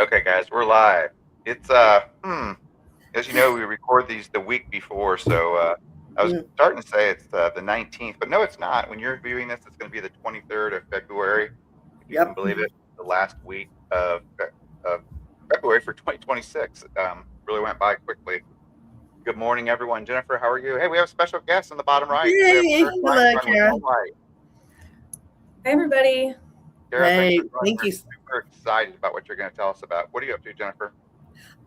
Okay, guys, we're live. It's as you know, we record these the week before, so I was Mm, starting to say it's the 19th, but no, it's not. When you're viewing this, it's going to be the 23rd of February, if you can yep. believe it. The last week of February for 2026 really went by quickly. Good morning, everyone. Jennifer, how are you? Hey, we have a special guest in the bottom right. We have Hey, Kara hello, Kleingarn with Kara. Homelight. Hi, everybody. Kara, thanks for Hey, joining. thank We're you. super excited about what you're going to tell us about. What are you up to, Jennifer?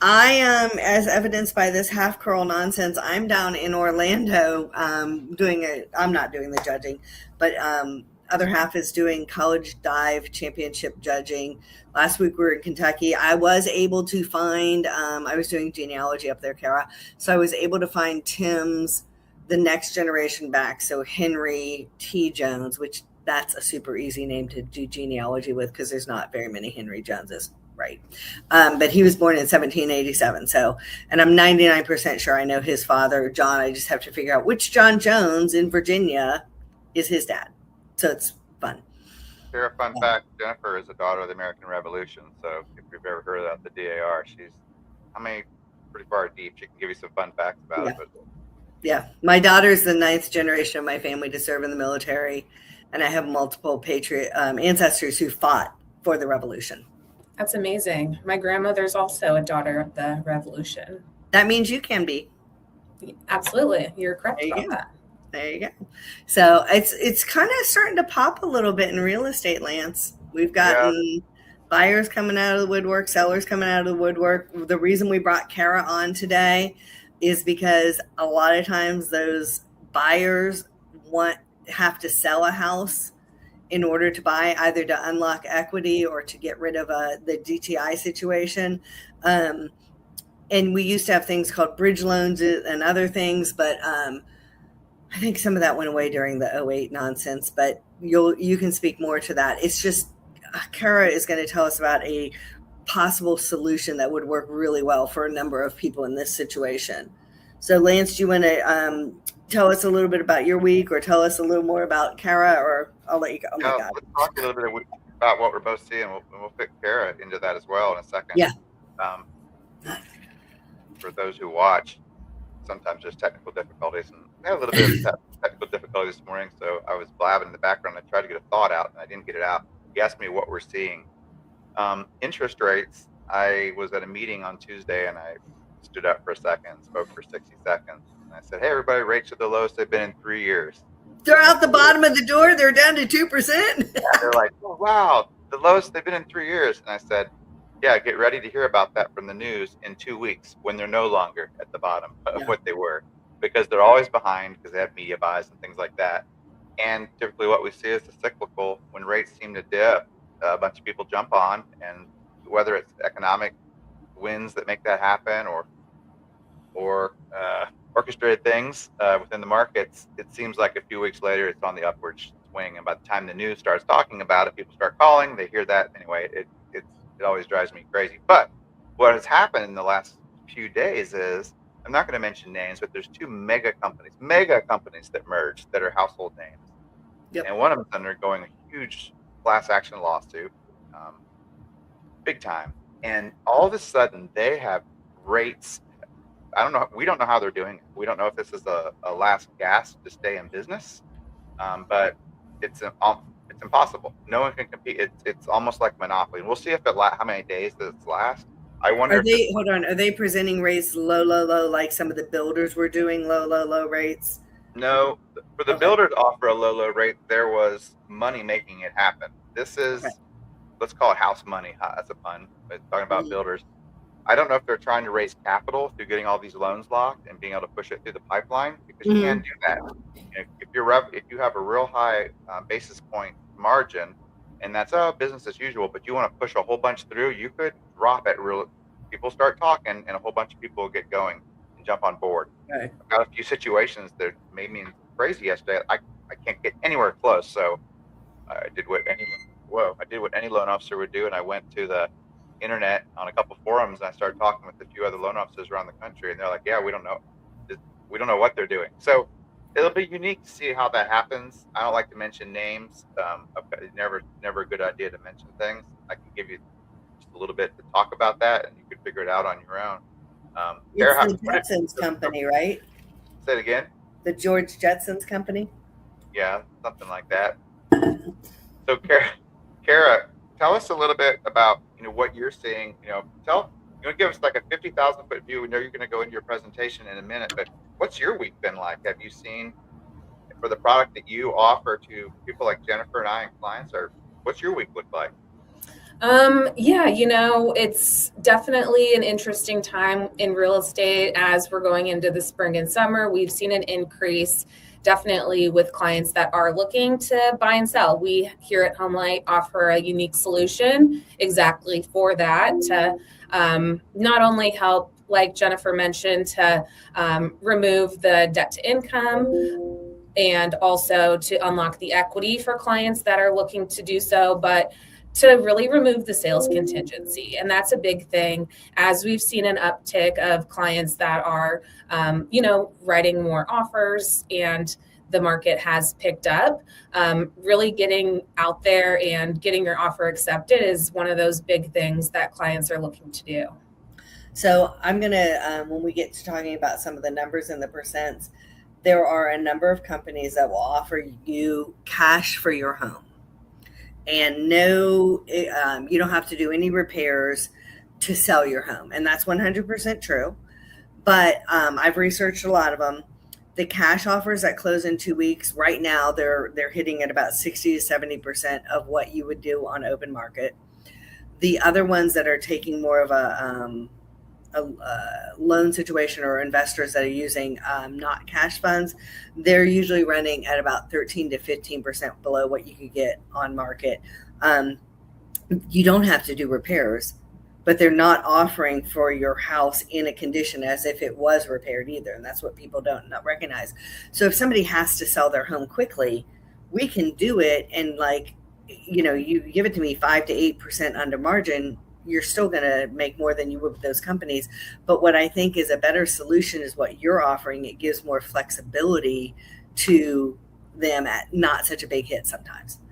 I am, as evidenced by this half curl nonsense, I'm down in Orlando I'm not doing the judging, but other half is doing college dive championship judging. Last week we were in Kentucky. I was able to find, I was doing genealogy up there, Kara. So I was able to find Tim's, the next generation back. So Henry T. Jones, which that's a super easy name to do genealogy with because there's not very many Henry Joneses, right? But he was born in 1787. So, and I'm 99% sure I know his father, John. I just have to figure out which John Jones in Virginia is his dad. So it's fun. Here, a fun fact: Jennifer is a daughter of the American Revolution. So, if you've ever heard of the DAR, I mean, pretty far deep. She can give you some fun facts about it. Yeah. But Yeah. My daughter's the ninth generation of my family to serve in the military. And I have multiple patriot ancestors who fought for the revolution. That's amazing. My grandmother's also a daughter of the Revolution. That means you can be. Absolutely. You're correct There you about go. that. There you go. So it's kind of starting to pop a little bit in real estate, Lance. We've yeah, gotten buyers coming out of the woodwork, sellers coming out of the woodwork. The reason we brought Kara on today is because a lot of times those buyers have to sell a house in order to buy, either to unlock equity or to get rid of the DTI situation. And we used to have things called bridge loans and other things, but I think some of that went away during the '08 nonsense, but you can speak more to that. It's just Kara is going to tell us about a possible solution that would work really well for a number of people in this situation. So, Lance, do you want to tell us a little bit about your week, or tell us a little more about Kara, or I'll let you go. Oh my God. let's talk a little bit about what we're both seeing. We'll fit Kara into that as well in a second. Yeah. Um, for those who watch, sometimes there's technical difficulties, and I had a little bit of technical difficulty this morning. So I was blabbing in the background. I tried to get a thought out, and I didn't get it out. He asked me what we're seeing. Interest rates. I was at a meeting on Tuesday, and I stood up for a second, spoke for 60 seconds, and I said, "Hey, everybody, rates are the lowest they've been in 3 years." They're out the bottom of the door. They're down to 2%. Yeah, they're like, "Oh, wow, the lowest they've been in 3 years." And I said, "Yeah, get ready to hear about that from the news in 2 weeks when they're no longer at the bottom of Yeah. what they were, because they're always behind because they have media buys and things like that." And typically, what we see is the cyclical. When rates seem to dip, a bunch of people jump on, and whether it's economic winds that make that happen, or orchestrated things within the markets, it seems like a few weeks later it's on the upward swing. And by the time the news starts talking about it, people start calling. They hear that anyway. It always drives me crazy. But what has happened in the last few days is, I'm not going to mention names, but there's two mega companies that merged that are household names, Yep. and one of them's undergoing a huge class action lawsuit, big time. And all of a sudden, they have rates. I don't know. We don't know how they're doing it. We don't know if this is a last gasp to stay in business, but it's impossible. No one can compete. It's almost like monopoly. And we'll see if how many days does it last. I wonder Are if this. they, hold on, are they presenting rates low, low, low, like some of the builders were doing low, low, low rates? No, for the Okay. builder to offer a low rate, there was money making it happen. This Okay. is, let's call it house money. That's a pun. But talking about Mhm. builders, I don't know if they're trying to raise capital through getting all these loans locked and being able to push it through the pipeline, because you can Mhm. do that. If you have a real high basis point margin, and that's business as usual, but you want to push a whole bunch through, you could drop it real. People start talking, and a whole bunch of people will get going and jump on board. Okay. I've got a few situations that made me crazy yesterday. I can't get anywhere close, so I did what any loan officer would do, and I went to the internet on a couple forums, and I started talking with a few other loan officers around the country, and they're like, "Yeah, we don't know what they're doing." So it'll be unique to see how that happens. I don't like to mention names. Never a good idea to mention things. I can give you just a little bit to talk about that, and you could figure it out on your own. It's Kara, the Jetsons company, right? say it again. The George Jetsons company. Yeah, something like that. So, Kara, tell us a little bit about what you're seeing. Give us like a 50,000-foot view. We know you're going to go into your presentation in a minute, but what's your week been like? Have you seen for the product that you offer to people like Jennifer and I and clients, or what's your week look like? Yeah, it's definitely an interesting time in real estate as we're going into the spring and summer. We've seen an increase definitely with clients that are looking to buy and sell. We here at HomeLight offer a unique solution exactly for that to not only help, like Jennifer mentioned, to remove the debt to income and also to unlock the equity for clients that are looking to do so, but to really remove the sales contingency. And that's a big thing as we've seen an uptick of clients that are, writing more offers and the market has picked up. Really getting out there and getting your offer accepted is one of those big things that clients are looking to do. So I'm going to, when we get to talking about some of the numbers and the percents, there are a number of companies that will offer you cash for your home. And no, you don't have to do any repairs to sell your home. And that's 100% true. But I've researched a lot of them. The cash offers that close in 2 weeks, right now, they're hitting at about 60 to 70% of what you would do on open market. The other ones that are taking more of a loan situation or investors that are using not cash funds, they're usually running at about 13 to 15% below what you could get on market. You don't have to do repairs, but they're not offering for your house in a condition as if it was repaired either. And that's what people don't not recognize. So if somebody has to sell their home quickly, we can do it. And you give it to me 5 to 8% under margin, you're still going to make more than you would with those companies. But what I think is a better solution is what you're offering. It gives more flexibility to them at not such a big hit sometimes.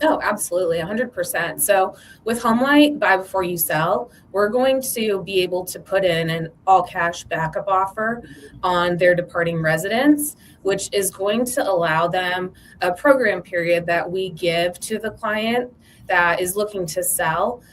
Oh, absolutely. 100%. So with HomeLight, buy before you sell, we're going to be able to put in an all cash backup offer on their departing residents, which is going to allow them a program period that we give to the client that is looking to sell,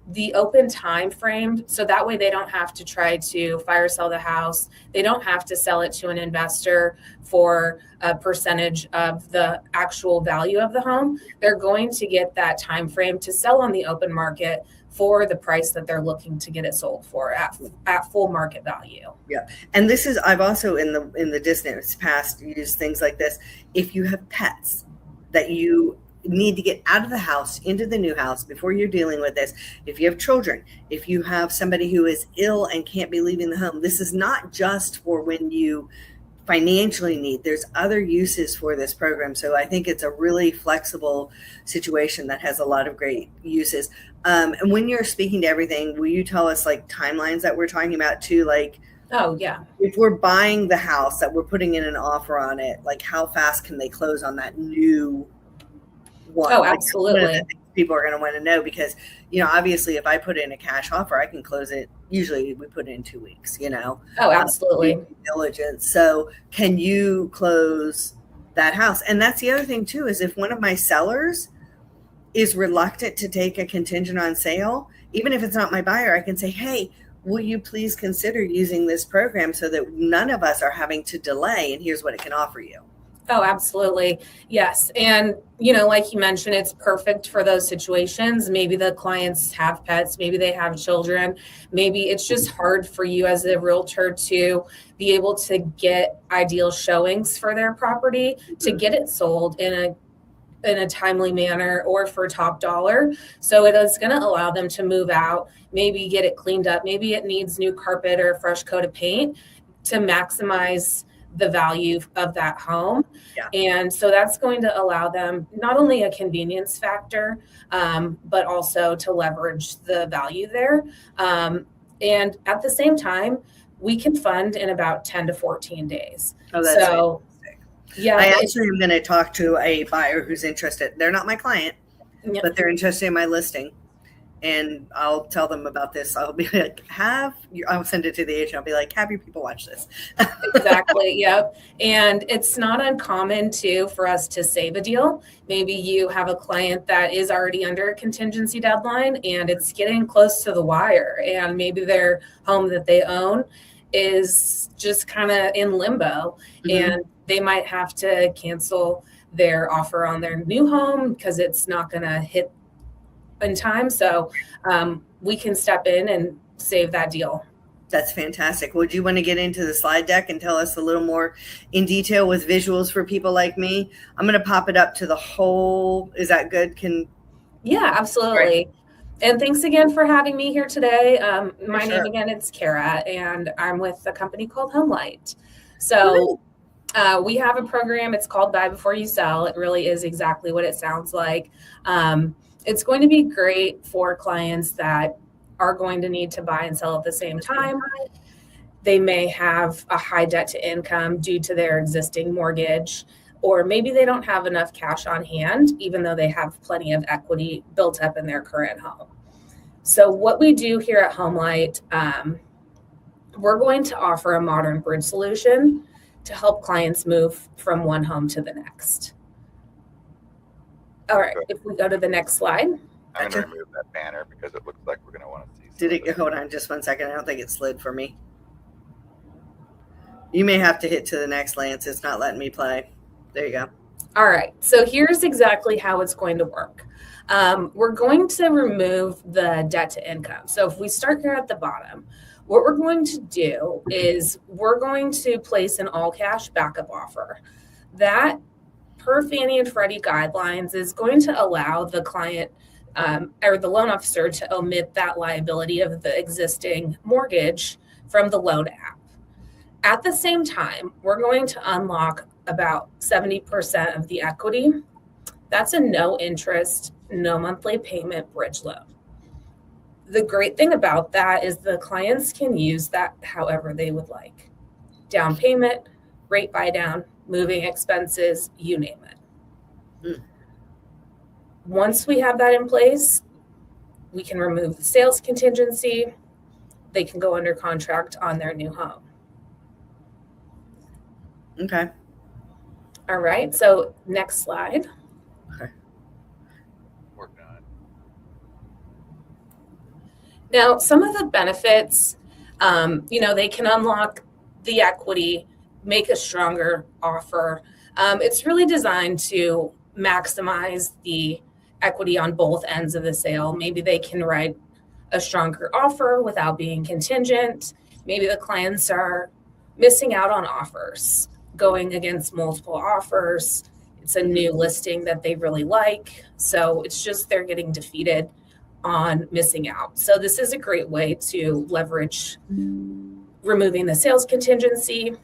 the open time frame, so that way they don't have to try to fire sell the house. They don't have to sell it to an investor for a percentage of the actual value of the home. They're going to get that time frame to sell on the open market for the price that they're looking to get it sold for at full market value. Yeah. And this is, I've also in the distant past used things like this. If you have pets that you need to get out of the house into the new house before you're dealing with this, if you have children, if you have somebody who is ill and can't be leaving the home, this is not just for when you financially need. There's other uses for this program. So I think it's a really flexible situation that has a lot of great uses. And when you're speaking to everything, will you tell us like timelines that we're talking about too? Like, oh yeah, if we're buying the house that we're putting in an offer on it, like how fast can they close on that new one? Oh, like, absolutely. People are going to want to know because, obviously if I put in a cash offer, I can close it. Usually we put it in 2 weeks, Oh, absolutely. Diligence. So can you close that house? And that's the other thing too, is if one of my sellers is reluctant to take a contingent on sale, even if it's not my buyer, I can say, hey, will you please consider using this program so that none of us are having to delay? And here's what it can offer you. Oh, absolutely. Yes. And, like you mentioned, it's perfect for those situations. Maybe the clients have pets, maybe they have children, maybe it's just hard for you as a realtor to be able to get ideal showings for their property, to get it sold in a timely manner or for top dollar. So it is going to allow them to move out, maybe get it cleaned up. Maybe it needs new carpet or a fresh coat of paint to maximize the value of that home. Yeah. And so that's going to allow them not only a convenience factor, but also to leverage the value there. And at the same time, we can fund in about 10 to 14 days. Oh, that's so fantastic. Yeah, I actually am going to talk to a buyer who's interested. They're not my client, Yep. but they're interested in my listing. and I'll tell them about this. I'll be like, I'll send it to the agent. I'll be like, have your people watch this. Exactly. Yep. And it's not uncommon too for us to save a deal. Maybe you have a client that is already under a contingency deadline and it's getting close to the wire, and maybe their home that they own is just kind of in limbo, and they might have to cancel their offer on their new home because it's not going to hit in time. So we can step in and save that deal. That's fantastic. Would you want to get into the slide deck and tell us a little more in detail with visuals for people like me? I'm going to pop it up to the whole. Is that good? Yeah, absolutely. Right. And thanks again for having me here today. My sure. name again, it's Kara, and I'm with a company called HomeLight. So we have a program. It's called Buy Before You Sell. It really is exactly what it sounds like. It's going to be great for clients that are going to need to buy and sell at the same time. They may have a high debt to income due to their existing mortgage, or maybe they don't have enough cash on hand, even though they have plenty of equity built up in their current home. So what we do here at HomeLight, we're going to offer a modern bridge solution to help clients move from one home to the next. All right, if we go to the next slide. I'm going to remove that banner because it looks like we're going to want to see. Hold on just 1 second. I don't think it slid for me. You may have to hit to the next, Lance. It's not letting me play. There you go. All right. So here's exactly how it's going to work. We're going to remove the debt to income. So if we start here at the bottom, what we're going to do is we're going to place an all cash backup offer. That, per Fannie and Freddie guidelines, is going to allow the client or the loan officer to omit that liability of the existing mortgage from the loan app. At the same time, we're going to unlock about 70% of the equity. That's a no interest, no monthly payment bridge loan. The great thing about that is the clients can use that however they would like. Down payment, rate buy down, moving expenses, you name it. Once we have that in place, we can remove the sales contingency. They can go under contract on their new home. Okay. All right. So next slide. Okay. Working on it. Now, some of the benefits, they can unlock the equity, make a stronger offer. It's really designed to maximize the equity on both ends of the sale. Maybe they can write a stronger offer without being contingent. Maybe the clients are missing out on offers, going against multiple offers. It's a new listing that they really like. So it's just they're getting defeated on missing out. So this is a great way to leverage removing the sales contingency.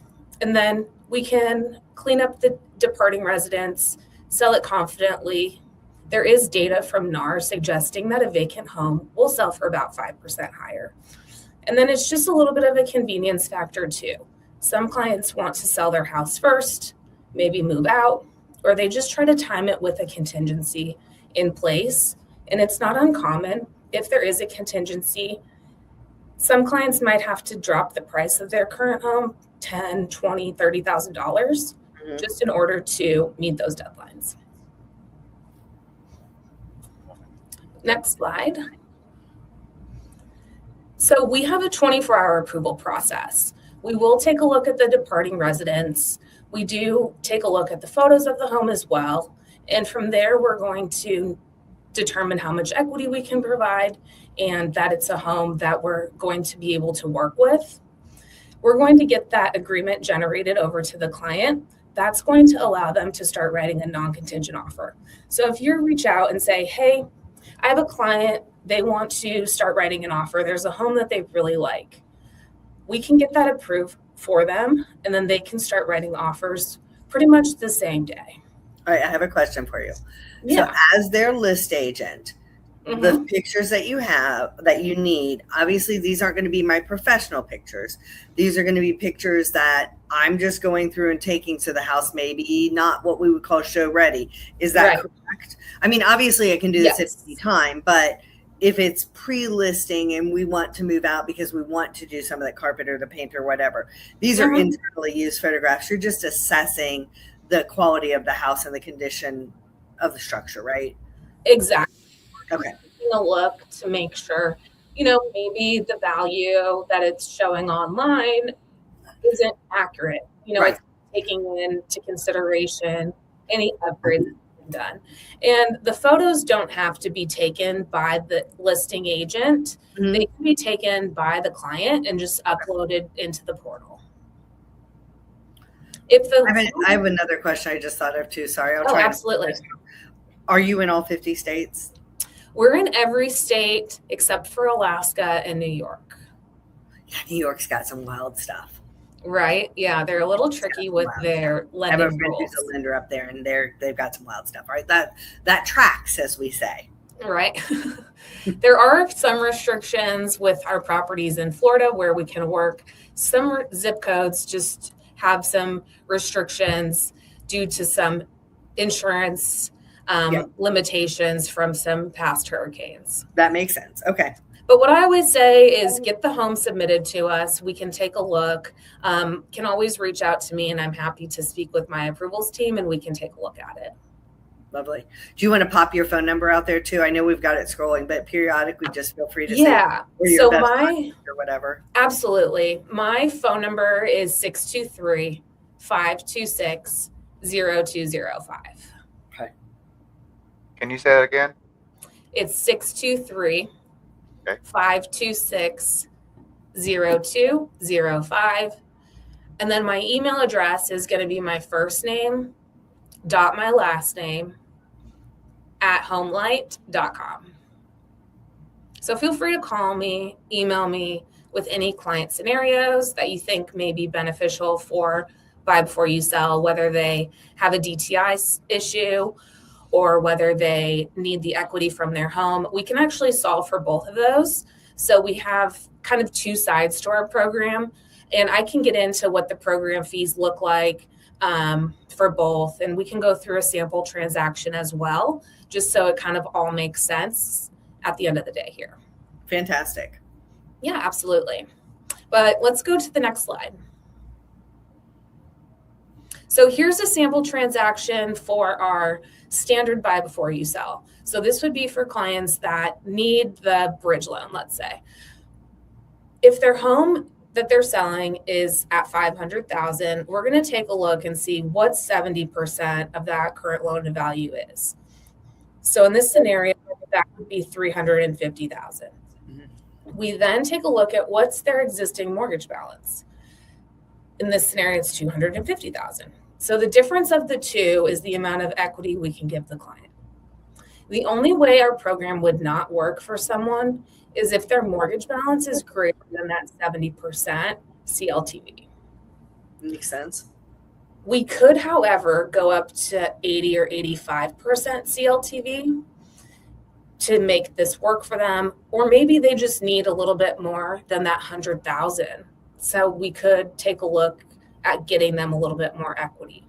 And then we can clean up the departing residents, sell it confidently. There is data from NAR suggesting that a vacant home will sell for about 5% higher. And then it's just a little bit of a convenience factor too. Some clients want to sell their house first, maybe move out, or they just try to time it with a contingency in place. And it's not uncommon if there is a contingency. Some clients might have to drop the price of their current home $10,000, $20,000, $30,000 just in order to meet those deadlines. Next slide. So we have a 24-hour approval process. We will take a look at the departing residents. We do take a look at the photos of the home as well. And from there, we're going to determine how much equity we can provide and that it's a home that we're going to be able to work with. We're going to get that agreement generated over to the client. That's going to allow them to start writing a non-contingent offer. So if you reach out and say, hey, I have a client, they want to start writing an offer. There's a home that they really like. We can get that approved for them, and then they can start writing offers pretty much the same day. All right, I have a question for you. Yeah. So as their list agent, the pictures that you have, that you need, obviously these aren't going to be my professional pictures. These are going to be pictures that I'm just going through and taking to the house, maybe not what we would call show ready. Is that correct? I mean, obviously I can do this at any time, but if it's pre-listing and we want to move out because we want to do some of the carpet or the paint or whatever, these are internally used photographs. You're just assessing the quality of the house and the condition of the structure, right? Exactly. Okay. Taking a look to make sure, you know, maybe the value that it's showing online isn't accurate. You know, Right. it's taking into consideration any upgrades that have been done. And the photos don't have to be taken by the listing agent. Mhm. They can be taken by the client and just uploaded into the portal. If I have another question I just thought of too. Sorry. Oh, absolutely. Are you in all 50 states? We're in every state except for Alaska and New York. Yeah, New York's got some wild stuff. Right? Yeah, they're a little tricky with their lending rules. I have a friend who's a lender up there, and they've got some wild stuff. Right? That tracks, as we say. Right. There are some restrictions with our properties in Florida where we can work. Some zip codes just have some restrictions due to some insurance limitations from some past hurricanes. That makes sense. Okay. But what I always say is get the home submitted to us. We can take a look. Can always reach out to me, and I'm happy to speak with my approvals team, and we can take a look at it. Lovely. Do you want to pop your phone number out there too? I know we've got it scrolling, but periodically just feel free to say so my or whatever. Absolutely. My phone number is 623-526-0205. Okay. Can you say that again? It's 623-526-0205. And then my email address is going to be my first name dot my last name at homelight.com. So feel free to call me, email me with any client scenarios that you think may be beneficial for buy before you sell, whether they have a DTI issue or whether they need the equity from their home. We can actually solve for both of those. So we have kind of two sides to our program, and I can get into what the program fees look like for both. And we can go through a sample transaction as well, just so it kind of all makes sense at the end of the day here. Fantastic. Yeah, absolutely. But let's go to the next slide. So here's a sample transaction for our standard buy before you sell. So this would be for clients that need the bridge loan, let's say. If their home that they're selling is at $500,000, we're going to take a look and see what 70% of that current loan to value is. So in this scenario, that would be $350,000. Mm-hmm. We then take a look at what's their existing mortgage balance. In this scenario, it's $250,000. So the difference of the two is the amount of equity we can give the client. The only way our program would not work for someone is if their mortgage balance is greater than that 70% CLTV. Makes sense. We could, however, go up to 80 or 85% CLTV to make this work for them, or maybe they just need a little bit more than that 100,000. So we could take a look at getting them a little bit more equity.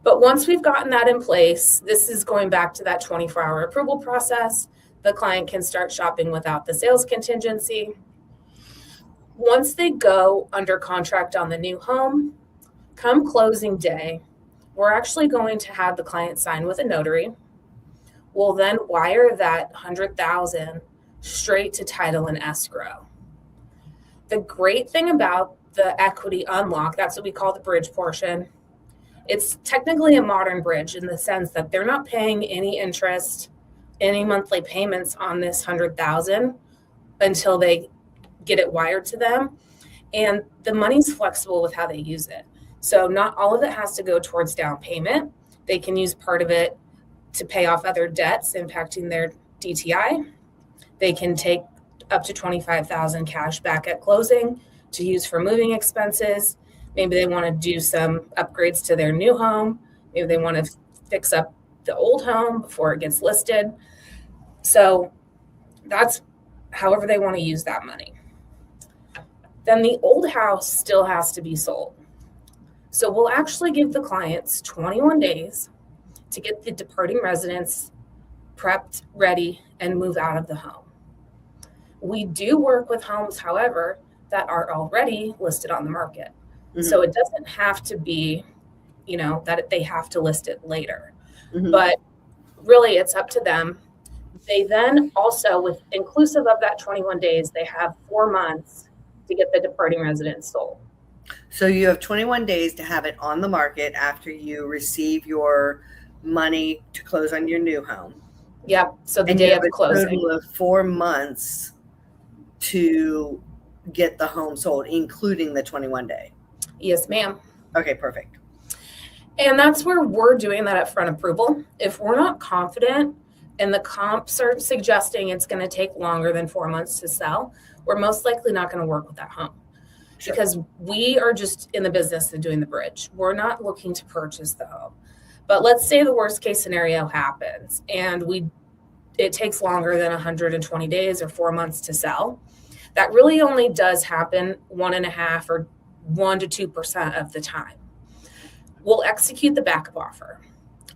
But once we've gotten that in place, this is going back to that 24-hour approval process. The client can start shopping without the sales contingency. Once they go under contract on the new home, come closing day, we're actually going to have the client sign with a notary. We'll then wire that 100,000 straight to title and escrow. The great thing about the equity unlock, that's what we call the bridge portion. It's technically a modern bridge in the sense that they're not paying any interest, any monthly payments on this 100,000 until they get it wired to them. And the money's flexible with how they use it. So not all of it has to go towards down payment. They can use part of it to pay off other debts impacting their DTI. They can take up to $25,000 cash back at closing to use for moving expenses. Maybe they want to do some upgrades to their new home. Maybe they want to fix up the old home before it gets listed. So that's however they want to use that money. Then the old house still has to be sold. So we'll actually give the clients 21 days to get the departing residents prepped, ready, and move out of the home. We do work with homes, however, that are already listed on the market. Mhm. So it doesn't have to be, that they have to list it later. Mhm. But really, it's up to them. They then also, with inclusive of that 21 days, they have 4 months to get the departing resident sold. So you have 21 days to have it on the market after you receive your money to close on your new home. Yep. So the And day you of have a closing. total of 4 months to get the home sold, including the 21 day. Yes, ma'am. Okay, perfect. And that's where we're doing that upfront approval. If we're not confident and the comps are suggesting it's going to take longer than 4 months to sell, we're most likely not going to work with that home. Sure. Because we are just in the business of doing the bridge. We're not looking to purchase the home. But let's say the worst case scenario happens and it takes longer than 120 days or 4 months to sell. That really only does happen 1.5 or 1 to 2% of the time. We'll execute the backup offer.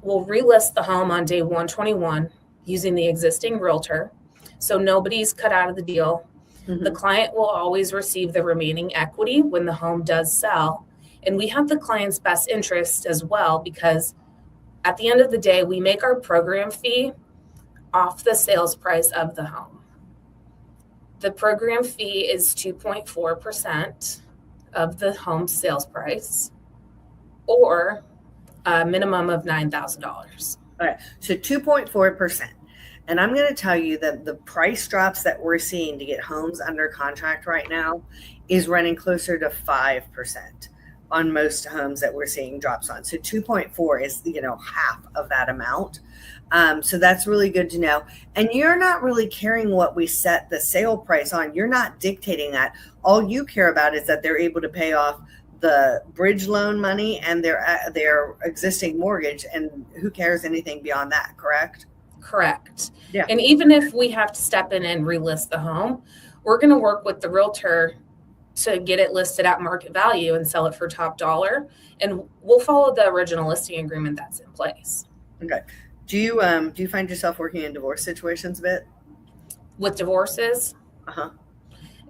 We'll relist the home on day 121 using the existing realtor. So nobody's cut out of the deal. Mhm. The client will always receive the remaining equity when the home does sell. And we have the client's best interest as well, because at the end of the day, we make our program fee off the sales price of the home. The program fee is 2.4% of the home sales price, or a minimum of $9,000. All right, so 2.4%. And I'm going to tell you that the price drops that we're seeing to get homes under contract right now is running closer to 5% on most homes that we're seeing drops on. So 2.4 is, half of that amount. So that's really good to know. And you're not really caring what we set the sale price on. You're not dictating that. All you care about is that they're able to pay off the bridge loan money and their existing mortgage, and who cares anything beyond that, correct? Correct. Yeah. And even if we have to step in and relist the home, we're going to work with the realtor to get it listed at market value and sell it for top dollar. And we'll follow the original listing agreement that's in place. Okay. Do you find yourself working in divorce situations a bit? With divorces,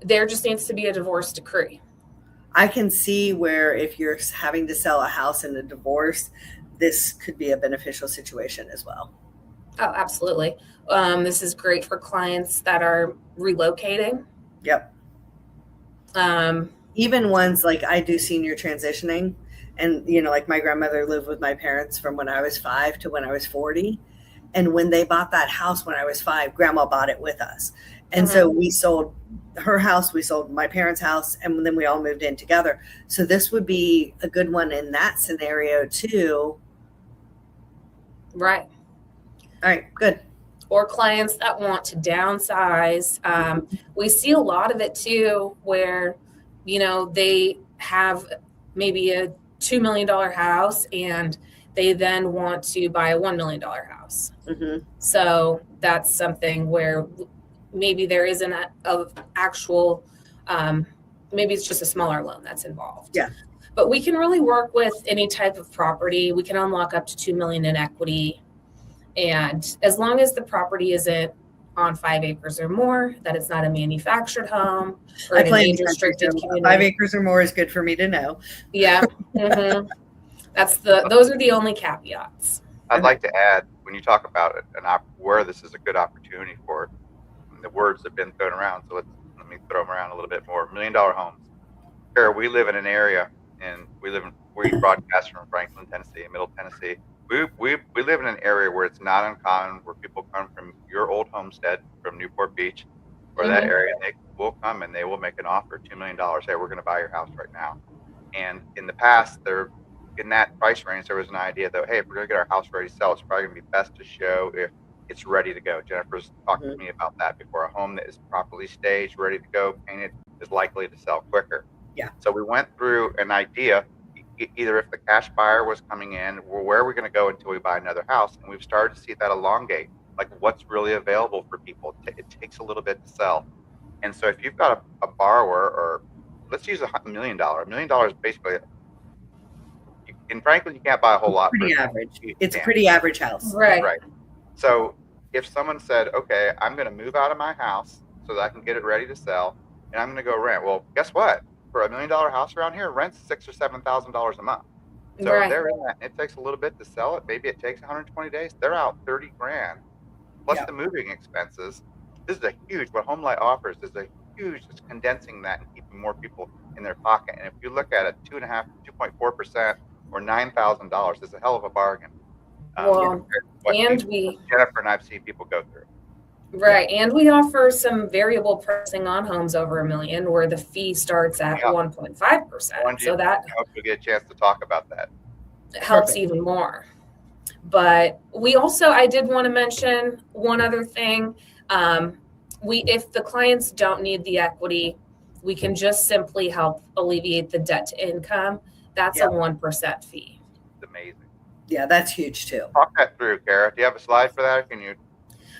there just needs to be a divorce decree. I can see where if you're having to sell a house in a divorce, this could be a beneficial situation as well. Oh, absolutely. This is great for clients that are relocating. Yep. Even ones like I do senior transitioning, and like my grandmother lived with my parents from when I was 5 to when I was 40. And when they bought that house when I was 5, grandma bought it with us. And so we sold her house, we sold my parents' house, and then we all moved in together. So this would be a good one in that scenario too. Right. All right, good. Or clients that want to downsize. We see a lot of it too, where, they have maybe a $2 million house and they then want to buy a $1 million house. Mm-hmm. So that's something where maybe there isn't an actual, maybe it's just a smaller loan that's involved. Yeah. But we can really work with any type of property. We can unlock up to $2 million in equity. And as long as the property isn't on 5 acres or more, that it's not a manufactured home or an age-restricted community. 5 acres or more is good for me to know. Yeah. Mm-hmm. Those are the only caveats. I'd like to add, when you talk about it and where this is a good opportunity for, the words have been thrown around, so let me throw them around a little bit more. $1 million homes. Here, we live in an area, and we broadcast from Franklin, Tennessee, Middle Tennessee. We live in an area where it's not uncommon where people come from your old homestead, from Newport Beach, or that area, and they will come and they will make an offer, $2 million. Hey, we're going to buy your house right now. And in the past, in that price range, there was an idea that, hey, if we're going to get our house ready to sell, it's probably going to be best to show if it's ready to go. Jennifer's talked to me about that before. A home that is properly staged, ready to go, painted, is likely to sell quicker. Yeah. So we went through an idea, either if the cash buyer was coming in, or where are we going to go until we buy another house? And we've started to see that elongate, like what's really available for people. It takes a little bit to sell. And so if you've got a borrower, or let's use $1 million. $1 million is basically, in Franklin, you can't buy a whole lot. Pretty average. It's a pretty average house. Right. Right. So if someone said, okay, I'm going to move out of my house so that I can get it ready to sell, and I'm going to go rent. Well, guess what? For $1 million house around here, rent's $6,000 or $7,000 a month. So Right. they're in that. It takes a little bit to sell it. Maybe it takes 120 days. They're out 30 grand plus Yeah. the moving expenses. This is a huge. What HomeLight offers is a huge. It's condensing that and keeping more people in their pocket. And if you look at it, 2.4% or $9,000 is a hell of a bargain. Well, and Jennifer and I've seen people go through. Right. And we offer some variable pricing on homes over $1 million where the fee starts at 1.5%. So that I hope you'll get a chance to talk about that. Helps even more. But we also, I did want to mention one other thing. If the clients don't need the equity, we can just simply help alleviate the debt to income. That's a 1% fee. It's amazing. Yeah, that's huge too. Talk that through, Kara. Do you have a slide for that, or can you?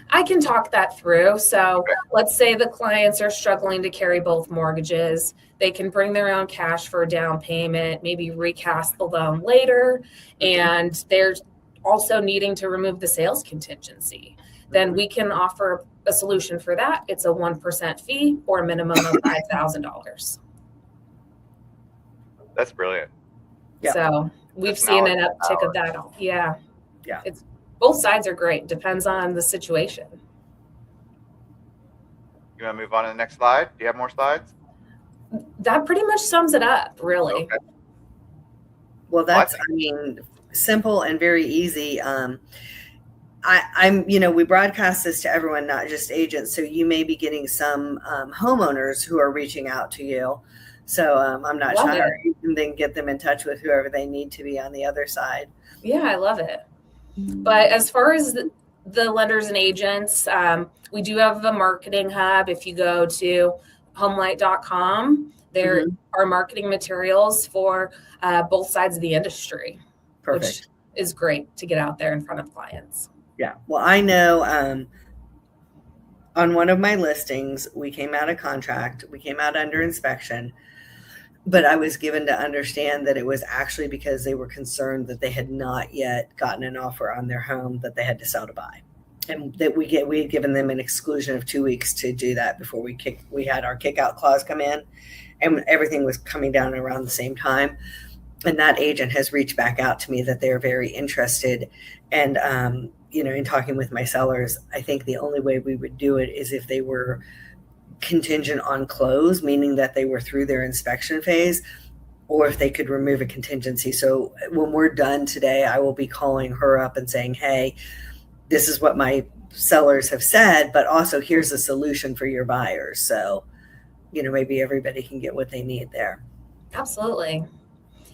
I can talk that through. So let's say the clients are struggling to carry both mortgages. They can bring their own cash for a down payment, maybe recast the loan later, and they're also needing to remove the sales contingency. Then we can offer a solution for that. It's a 1% fee or a minimum of $5,000. That's brilliant. Yeah. So we've seen an uptick of that. Yeah. It's both sides are great. Depends on the situation. You want to move on to the next slide? Do you have more slides? That pretty much sums it up, really. Okay. Well, that's, I mean, simple and very easy. We broadcast this to everyone, not just agents. So you may be getting some homeowners who are reaching out to you. So I'm not sure you can then get them in touch with whoever they need to be on the other side. Yeah, I love it. But as far as the lenders and agents, we do have a marketing hub. If you go to homelight.com, there are marketing materials for both sides of the industry. Perfect. Which is great to get out there in front of clients. Yeah. Well, I know on one of my listings, we came out of contract. We came out under inspection. But I was given to understand that it was actually because they were concerned that they had not yet gotten an offer on their home that they had to sell to buy. And that we had given them an exclusion of 2 weeks to do that before we had our kick out clause come in, and everything was coming down around the same time. And that agent has reached back out to me that they're very interested. And, in talking with my sellers, I think the only way we would do it is if they were contingent on close, meaning that they were through their inspection phase, or if they could remove a contingency. So when we're done today, I will be calling her up and saying, hey, this is what my sellers have said, but also here's a solution for your buyers. So, maybe everybody can get what they need there. Absolutely.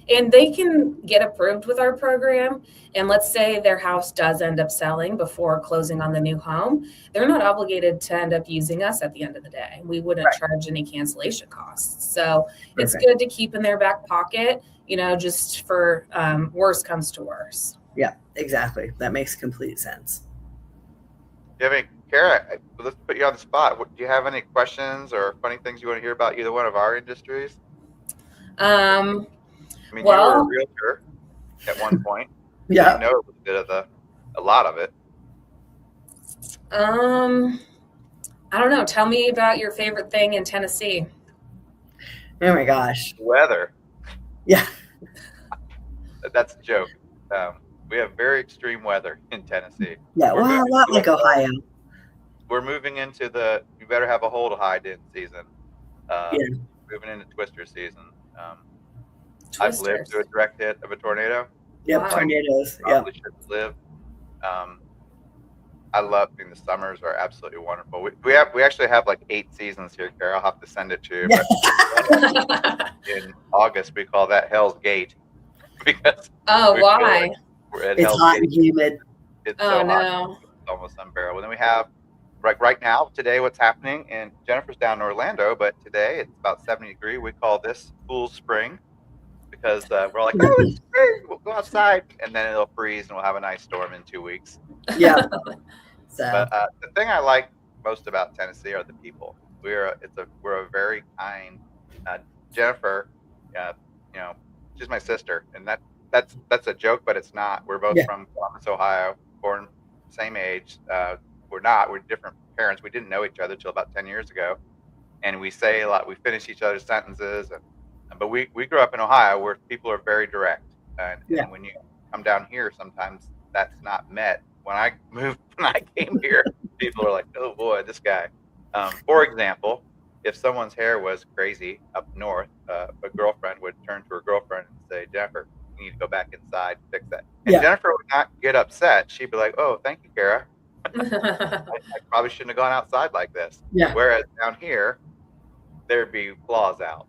And they can get approved with our program. And let's say their house does end up selling before closing on the new home. They're not obligated to end up using us at the end of the day. We wouldn't charge any cancellation costs. So it's good to keep in their back pocket, just for worst comes to worst. Yeah, exactly. That makes complete sense. Do you have any, Kara, let's put you on the spot. Do you have any questions or funny things you want to hear about either one of our industries? You were a realtor at one point. Yeah. You know a little bit of a lot of it. I don't know. Tell me about your favorite thing in Tennessee. Oh my gosh. Weather. Yeah. That's a joke. We have very extreme weather in Tennessee. Yeah, well, a lot like Ohio. We're moving into you better have a hole to hide in season. Moving into twister season. I've lived through a direct hit of a tornado. Yep, tornadoes. Probably shouldn't live. I love the summers are absolutely wonderful. We actually have like 8 seasons here, Kara. I'll have to send it to you. But in August, we call that Hell's Gate because why? It's hot and humid. It's so hot. It's almost unbearable. Then we have right now today what's happening, and Jennifer's down in Orlando, but today it's about 70 degrees. We call this cool spring because we're like, oh, it's spring. We'll go outside, and then it'll freeze, and we'll have a nice storm in 2 weeks. Yeah. But the thing I like most about Tennessee are the people. We're a very kind. Jennifer, she's my sister, and that's a joke, but it's not. We're both from Columbus, Ohio, born same age. we're not. We're different parents. We didn't know each other till about 10 years ago, and we say a lot. We finish each other's sentences, but we grew up in Ohio where people are very direct, and when you come down here, sometimes that's not met. When I came here, people are like, "Oh boy, this guy." For example, if someone's hair was crazy up north, a girlfriend would turn to her girlfriend and say, "Jennifer, you need to go back inside and fix that." And Jennifer would not get upset. She'd be like, "Oh, thank you, Kara. I probably shouldn't have gone outside like this." Yeah. Whereas down here, there'd be claws out.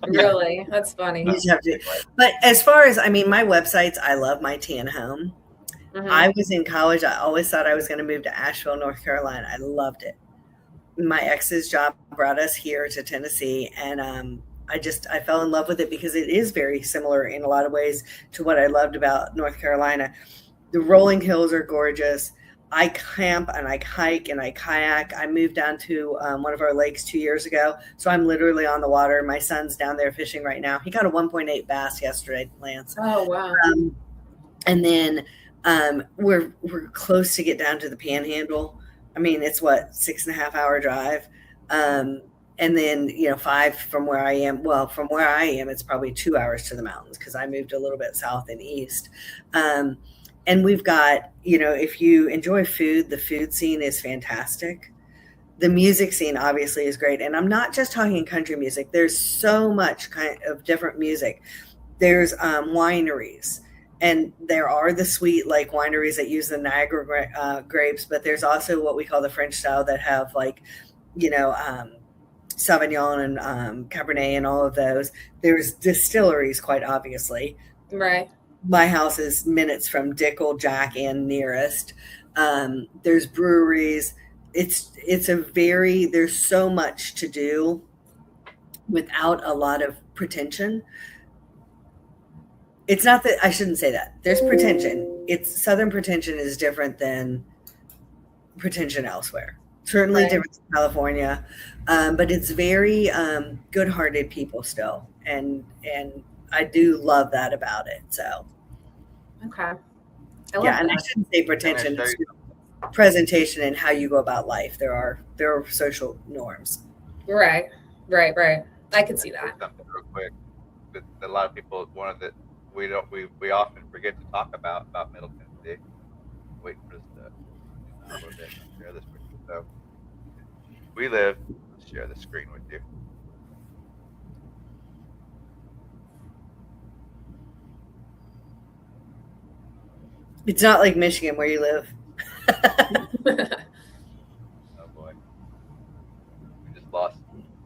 Really? That's funny. But as far as, I mean, my websites, I love my tan home. I was in college. I always thought I was going to move to Asheville, North Carolina. I loved it. My ex's job brought us here to Tennessee, and I fell in love with it because it is very similar in a lot of ways to what I loved about North Carolina. The rolling hills are gorgeous. I camp and I hike and I kayak. I moved down to one of our lakes 2 years ago, so I'm literally on the water. My son's down there fishing right now. He got a 1.8 bass yesterday, Lance. Oh wow! And then we're close to get down to the Panhandle. I mean, it's what, 6.5 hour drive. And then, 5 from where I am. Well, from where I am, it's probably 2 hours to the mountains because I moved a little bit south and east. And we've got, if you enjoy food, the food scene is fantastic. The music scene obviously is great. And I'm not just talking country music. There's so much kind of different music. There's wineries. And there are the sweet like wineries that use the Niagara grapes, but there's also what we call the French style that have like, Sauvignon and Cabernet and all of those. There's distilleries, quite obviously. Right. My house is minutes from Dickel, Jack, and Nearest. There's breweries. There's so much to do without a lot of pretension. It's not that, I shouldn't say that. There's pretension. Southern pretension is different than pretension elsewhere. Certainly different in California, but it's very good-hearted people still, and I do love that about it. So, okay, and I shouldn't say pretension. It's presentation and how you go about life. There are social norms. Right. I can see that. Something real quick. A lot of people, we often forget to talk about Middle Tennessee. Wait for this to share this with you. So let's share the screen with you. It's not like Michigan where you live. Oh boy. We just lost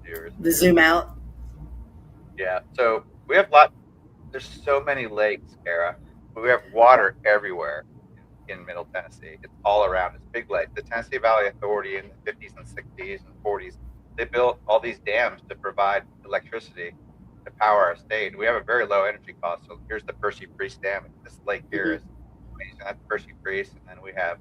viewers. The zoom out. Yeah. So we have there's so many lakes, Kara, but we have water everywhere in Middle Tennessee. It's all around. It's big lake. The Tennessee Valley Authority in the 50s and 60s and 40s, they built all these dams to provide electricity to power our state. We have a very low energy cost. So here's the Percy Priest Dam. This lake here is amazing. That's Percy Priest. And then we have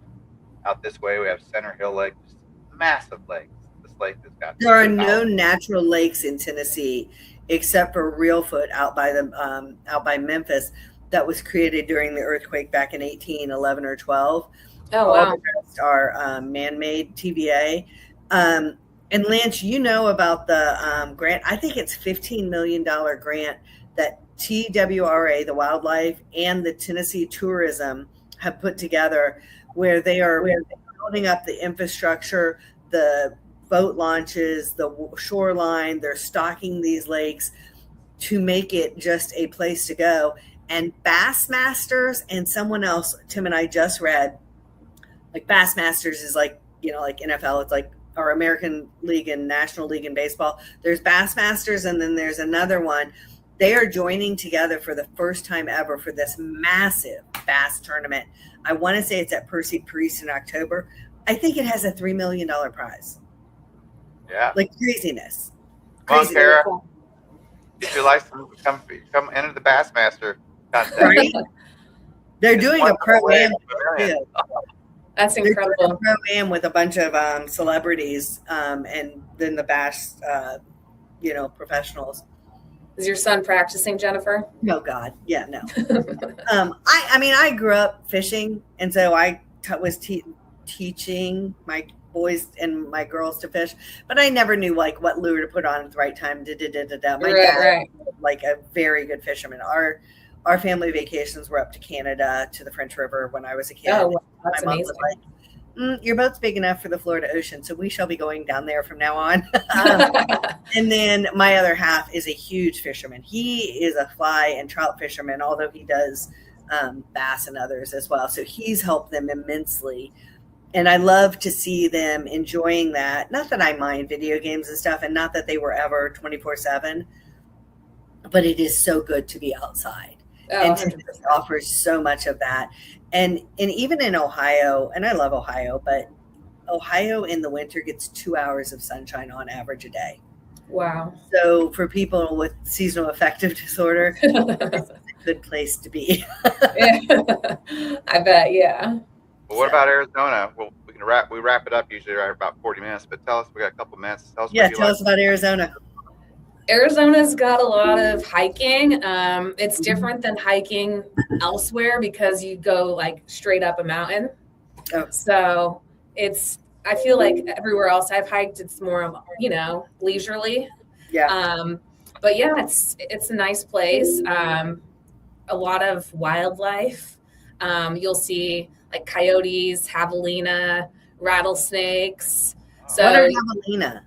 out this way, we have Center Hill Lake, just massive lakes. This lake has got. There are no natural lakes in Tennessee except for Reelfoot out by Memphis that was created during the earthquake back in 1811 or 12. Oh, wow. All the rest are man-made TVA. And Lance, about the grant. I think it's $15 million grant that TWRA, the wildlife, and the Tennessee Tourism have put together where they're building up the infrastructure, the boat launches, the shoreline. They're stocking these lakes to make it just a place to go. And Bassmasters and someone else, Tim and I just read, like Bassmasters is like, like NFL, it's like our American League and National League in baseball. There's Bassmasters, and then there's another one. They are joining together for the first time ever for this massive bass tournament. I want to say it's at Percy Priest in October. I think it has a $3 million prize. Yeah. Like craziness. Come on, Kara. Get your license. Come enter the Bassmaster contest. Right? They're doing a pro-am. That's incredible. They're doing a pro-am with a bunch of celebrities and then the bass, professionals. Is your son practicing, Jennifer? No, God. Yeah, no. I grew up fishing, and so I was teaching my boys and my girls to fish, but I never knew like what lure to put on at the right time. My dad, Right. like a very good fisherman. Our family vacations were up to Canada to the French River when I was a kid. Oh, wow, that's My mom amazing. was like, your boat's big enough for the Florida Ocean, so we shall be going down there from now on. And then my other half is a huge fisherman. He is a fly and trout fisherman, although he does bass and others as well. So he's helped them immensely. And I love to see them enjoying that. Not that I mind video games and stuff, and not that they were ever 24/7, but it is so good to be outside. Oh, And 100%. Tennessee offers so much of that. And even in Ohio, and I love Ohio, but Ohio in the winter gets 2 hours of sunshine on average a day. Wow. So for people with seasonal affective disorder, it's a good place to be. Yeah. I bet, yeah. Well, what about Arizona? Well, we wrap it up usually right about 40 minutes, but tell us, we got a couple minutes. Tell us Yeah, what you tell like. us about Arizona. Arizona's got a lot of hiking. It's different than hiking elsewhere because you go like straight up a mountain. Oh. So I feel like everywhere else I've hiked, it's more, leisurely. Yeah. But yeah, it's a nice place. A lot of wildlife. You'll see like coyotes, javelina, rattlesnakes. So What are javelina?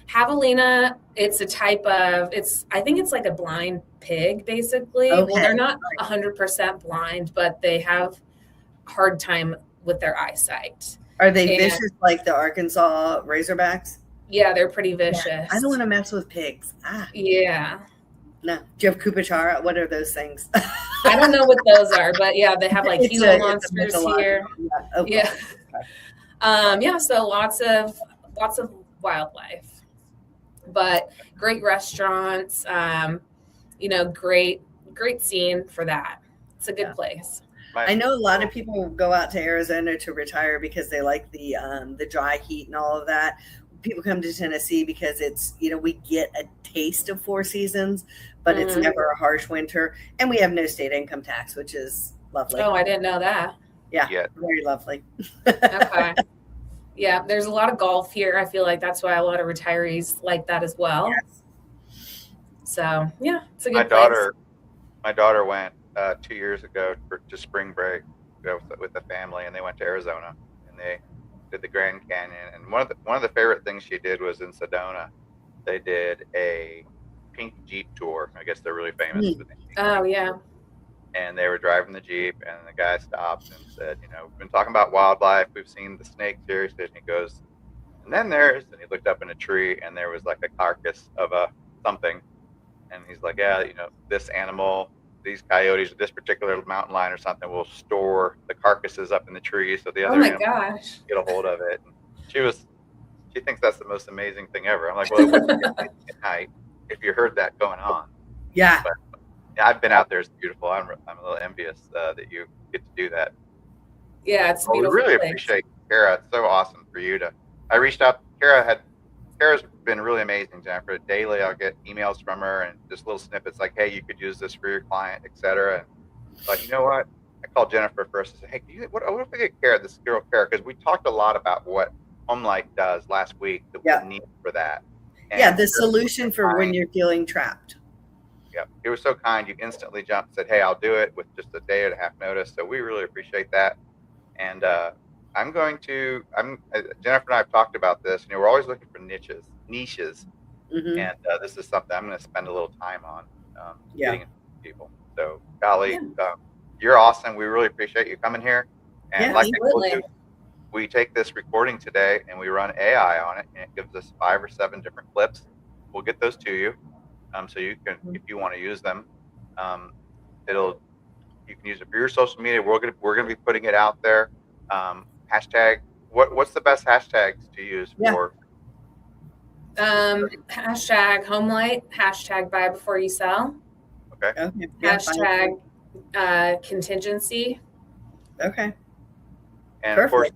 Javelina, it's a type of, I think it's like a blind pig, basically. Okay. Well, they're not 100% blind, but they have hard time with their eyesight. Are they vicious like the Arkansas Razorbacks? Yeah, they're pretty vicious. Yeah, I don't want to mess with pigs. Yeah. No. Do you have Kupachara? What are those things? I don't know what those are, but yeah, they have like Gila monsters here. Yeah. Okay. Yeah. Yeah, so lots of wildlife. But great restaurants, great scene for that. It's a good place. I know a lot of people go out to Arizona to retire because they like the dry heat and all of that. People come to Tennessee because it's, we get a taste of 4 seasons, but it's never a harsh winter. And we have no state income tax, which is lovely. Oh, I didn't know that. Yeah, very lovely. Okay. Yeah, there's a lot of golf here. I feel like that's why a lot of retirees like that as well. Yes. So, yeah, it's a good place. My daughter went 2 years ago to spring break with the family, and they went to Arizona, and they did the Grand Canyon. And one of the favorite things she did was in Sedona. They did a pink Jeep tour. I guess they're really famous for the pink Oh, Jeep yeah. tour. And they were driving the Jeep, and the guy stopped and said, we've been talking about wildlife. We've seen the snakes here. And he goes, and then and he looked up in a tree, and there was like a carcass of a something. And he's like, yeah, this animal, these coyotes, or this particular mountain lion or something will store the carcasses up in the tree so the other animals get a hold of it. And she thinks that's the most amazing thing ever. I'm like, well, it wouldn't be amazing at night if you heard that going on. Yeah. But, yeah, I've been out there. It's beautiful. I'm a little envious that you get to do that. Yeah, it's a beautiful We really place. appreciate Kara. It's so awesome for you I reached out. Kara's been really amazing, Jennifer. Daily, I'll get emails from her and just little snippets like, hey, you could use this for your client, etc. But you know what? I called Jennifer first and said, hey, what if we get Kara, this girl Kara? Because we talked a lot about what HomeLight does last week that we need for that. And the solution for when you're feeling trapped. Yeah, he was so kind. You instantly jumped and said, hey, I'll do it with just a day and a half notice. So we really appreciate that. And Jennifer and I have talked about this. We're always looking for niches. Mm-hmm. And this is something I'm going to spend a little time on getting into people. So, golly, you're awesome. We really appreciate you coming here. And like I told you, we take this recording today and we run AI on it, and it gives us 5 or 7 different clips. We'll get those to you. So you can, if you want to use them, you can use it for your social media. We're gonna be putting it out there. Hashtag. What's the best hashtags to use for? Hashtag HomeLight. Hashtag buy before you sell. Okay. Hashtag contingency. Okay. And of course,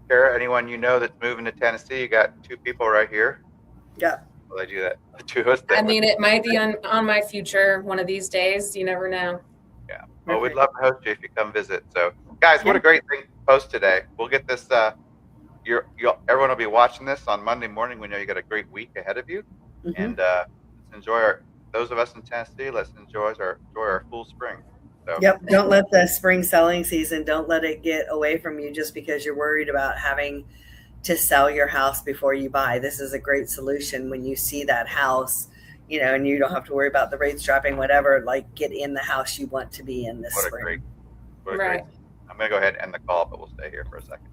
Kara, anyone that's moving to Tennessee, you got 2 people right here. Yeah. Will I do that to us? I mean, it might be on my future one of these days. You never know. Yeah. Well, we'd love to host you if you come visit. So, guys, what a great thing to post today. We'll get this everyone will be watching this on Monday morning. We know you got a great week ahead of you, Mm-hmm. and let's enjoy those of us in Tennessee. Let's enjoy our full spring. So Yep. Don't let the spring selling season, don't let it get away from you just because you're worried about having to sell your house before you buy. This is a great solution when you see that house, and you don't have to worry about the rates dropping, whatever, like get in the house you want to be in this what a spring. great, what a Right. great. I'm going to go ahead and end the call, but we'll stay here for a second.